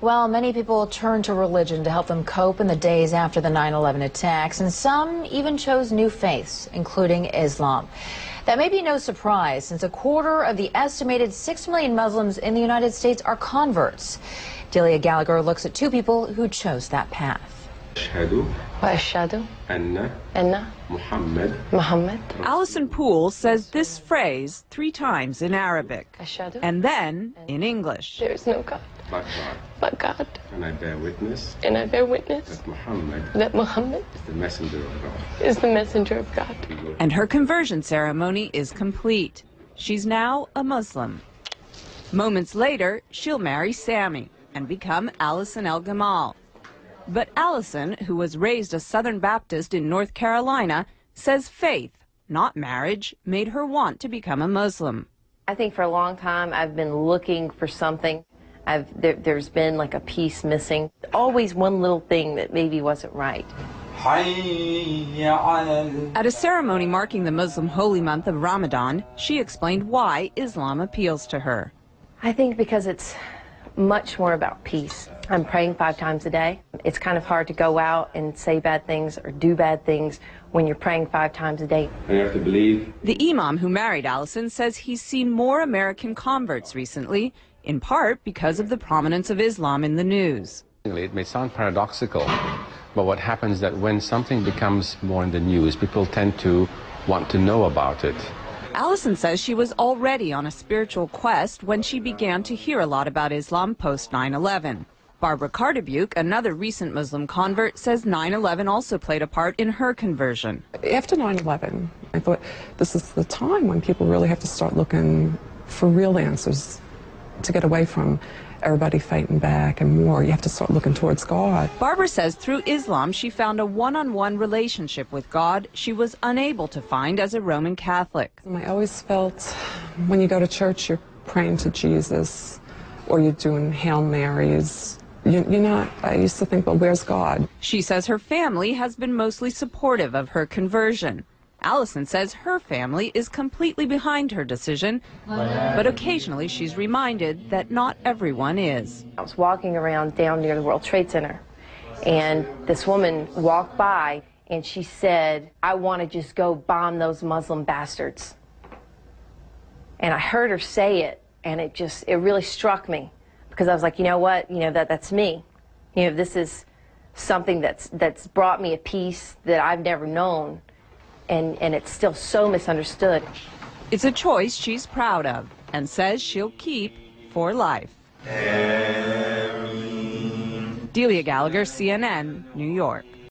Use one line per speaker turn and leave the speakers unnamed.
Well, many people turned to religion to help them cope in the days after the 9/11 attacks, and some even chose new faiths, including Islam. That may be no surprise, since a quarter of the estimated 6 million Muslims in the United States are converts. Delia Gallagher looks at two people who chose that path.
Allison Poole says this phrase 3 times in Arabic, and then in English.
There is no God but God.
And I bear witness
that Muhammad
is the messenger of God.
And her conversion ceremony is complete. She's now a Muslim. Moments later, she'll marry Sammy and become Allison El Gamal. But Allison, who was raised a Southern Baptist in North Carolina, says faith, not marriage, made her want to become a Muslim.
I think for a long time I've been looking for something. There's been like a piece missing. Always one little thing that maybe wasn't right.
At a ceremony marking the Muslim holy month of Ramadan, she explained why Islam appeals to her.
I think because it's much more about peace. I'm praying 5 times a day. It's kind of hard to go out and say bad things or do bad things when you're praying 5 times a day.
And you have to believe.
The imam who married Allison says he's seen more American converts recently, in part because of the prominence of Islam in the news.
It may sound paradoxical, but what happens is that when something becomes more in the news, people tend to want to know about it.
Allison says she was already on a spiritual quest when she began to hear a lot about Islam post 9/11. Barbara Cardebuke, another recent Muslim convert, says 9/11 also played a part in her conversion.
After 9/11, I thought this is the time when people really have to start looking for real answers to get away from everybody fighting back and war. You have to start looking towards God.
Barbara says through Islam she found a one-on-one relationship with God she was unable to find as a Roman Catholic.
I always felt when you go to church you're praying to Jesus or you're doing Hail Marys. You're not, I used to think, well, where's God?
She says her family has been mostly supportive of her conversion. Allison says her family is completely behind her decision, but occasionally she's reminded that not everyone is.
I was walking around down near the World Trade Center, and this woman walked by, and she said, "I want to just go bomb those Muslim bastards." And I heard her say it, and it really struck me, because I was like, you know what, that's me. This is something that's brought me a peace that I've never known. And it's still so misunderstood.
It's a choice she's proud of and says she'll keep for life. Delia Gallagher, CNN, New York.